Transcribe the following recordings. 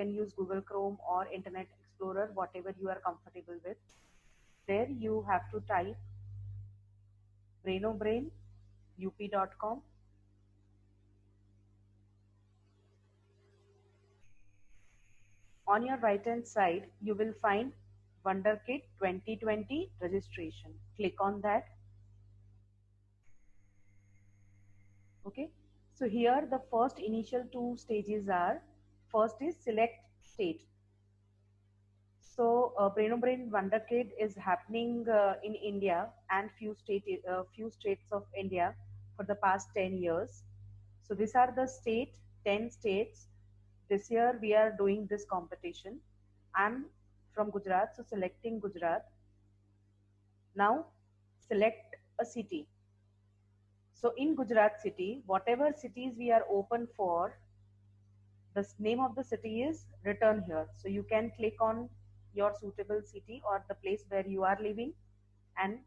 can use Google Chrome or Internet Explorer, whatever you are comfortable with. There you have to type brainobrainup.com. On your right hand side, you will find WonderKid 2020 registration. Click on that. Okay. So here the first initial two stages are, first is select state. So Brain WonderKid is happening in India and few states of India for the past 10 years. So these are the 10 states. This year we are doing this competition. I'm from Gujarat, so selecting Gujarat. Now select a city. So in Gujarat city, whatever cities we are open for, the name of the city is written here. So you can click on your suitable city or the place where you are living and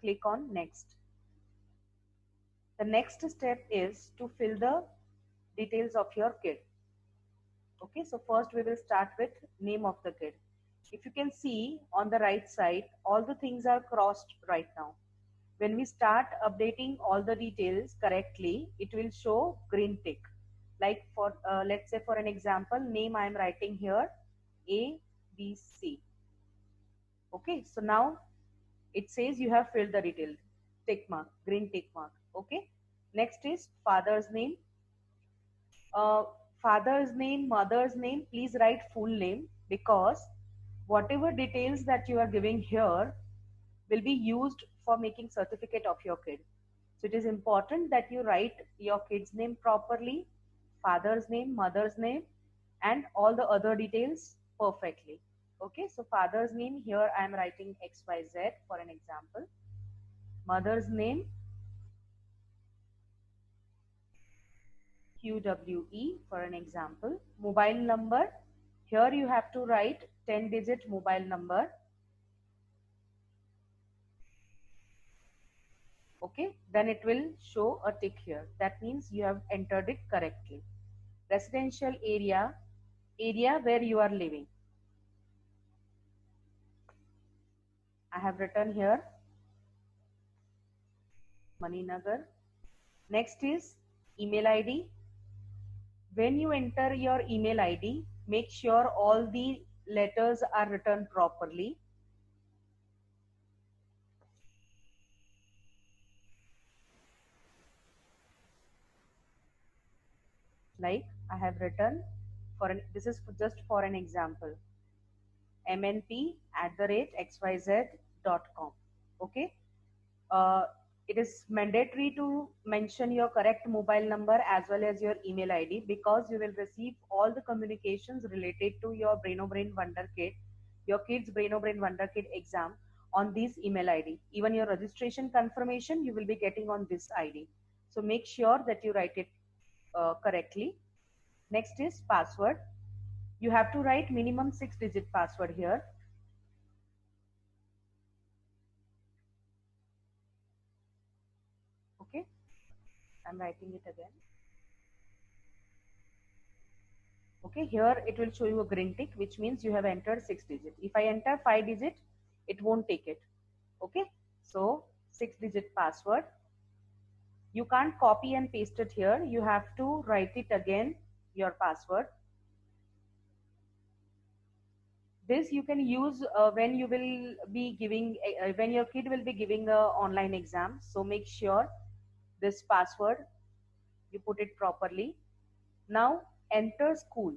click on next. The next step is to fill the details of your kid. Okay, so first we will start with name of the kid. If you can see on the right side, all the things are crossed right now. When we start updating all the details correctly, it will show green tick. Like for, let's say for an example, name I am writing here, ABC. Okay, so now it says you have filled the detail. Tick mark, green tick mark. Okay, next is father's name. Father's name, mother's name, please write full name, because whatever details that you are giving here will be used for making certificate of your kid. So it is important that you write your kid's name properly, father's name, mother's name, and all the other details perfectly. Okay, so father's name, here I am writing XYZ for an example. Mother's name, QWE for an example. Mobile number, here you have to write 10-digit mobile number. Okay, then it will show a tick here. That means you have entered it correctly. Residential area, area where you are living. I have written here Maninagar. Next is email ID. When you enter your email ID, make sure all the letters are written properly. Like I have written, this is just for an example, mnp@xyz.com. Okay. It is mandatory to mention your correct mobile number as well as your email ID, because you will receive all the communications related to your Brain WonderKid, your kids Brain WonderKid exam on this email ID. Even your registration confirmation you will be getting on this ID. So make sure that you write it correctly. Next is password. You have to write minimum 6-digit password here. Okay, I'm writing it again. Okay, here it will show you a green tick, which means you have entered 6-digit. If I enter 5-digit, it won't take it. Okay, so 6-digit password. You can't copy and paste it here. You have to write it again, your password. This you can use when you will be giving, when your kid will be giving a online exam. So make sure this password, you put it properly. Now enter school.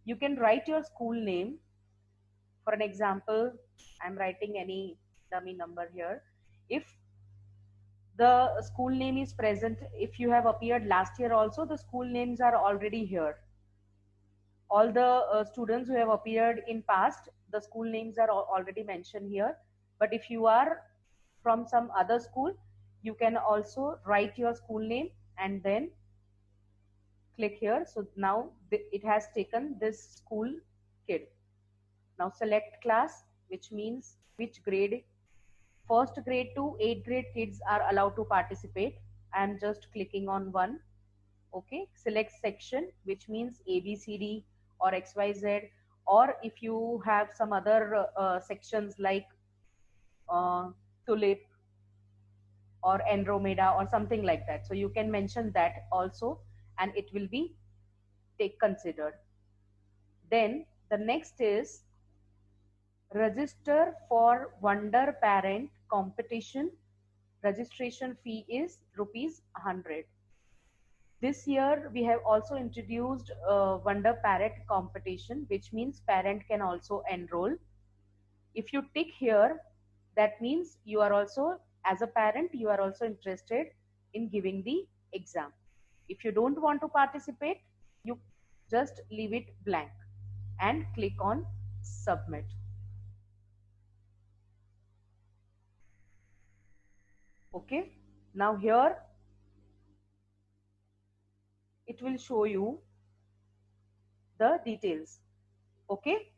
You can write your school name. For an example, I'm writing any dummy number here. If the school name is present, if you have appeared last year also, the school names are already here. All the students who have appeared in past, the school names are already mentioned here. But if you are from some other school, you can also write your school name and then click here. So now it has taken this school kid. Now select class, which means which grade. First grade to 8th grade kids are allowed to participate. I am just clicking on one. Okay, select section, which means ABCD or XYZ, or if you have some other sections like tulip or Andromeda or something like that. So you can mention that also, and it will be take considered. Then the next is register for Wonder Parent competition. Registration fee is rupees 100. This year we have also introduced Wonder Parent competition, which means parent can also enroll. If you tick here, that means you are also, as a parent, you are also interested in giving the exam. If you don't want to participate, you just leave it blank and click on submit. Okay, now here it will show you the details. Okay,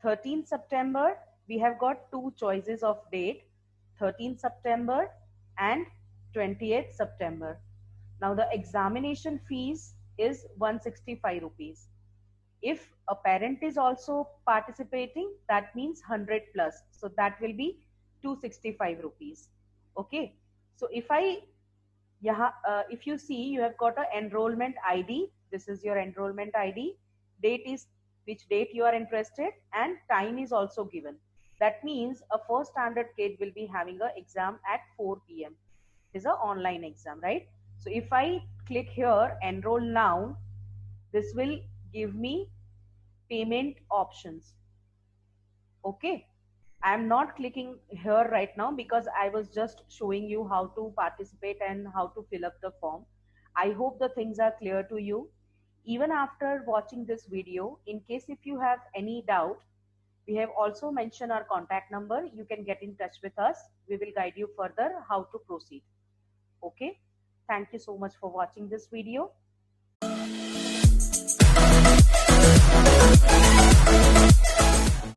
13th September, we have got two choices of date, 13th September and 28th September. Now the examination fees is 165 rupees. If a parent is also participating, that means 100 plus. So that will be 265 rupees. Okay. So if you see, you have got a enrollment ID. This is your enrollment ID. Date is which date you are interested, and time is also given. That means a first standard kid will be having an exam at 4 p.m. It is an online exam, right? So if I click here, enroll now, this will give me payment options. Okay. I am not clicking here right now because I was just showing you how to participate and how to fill up the form. I hope the things are clear to you. Even after watching this video, in case if you have any doubt, we have also mentioned our contact number. You can get in touch with us. We will guide you further how to proceed. Okay. Thank you so much for watching this video.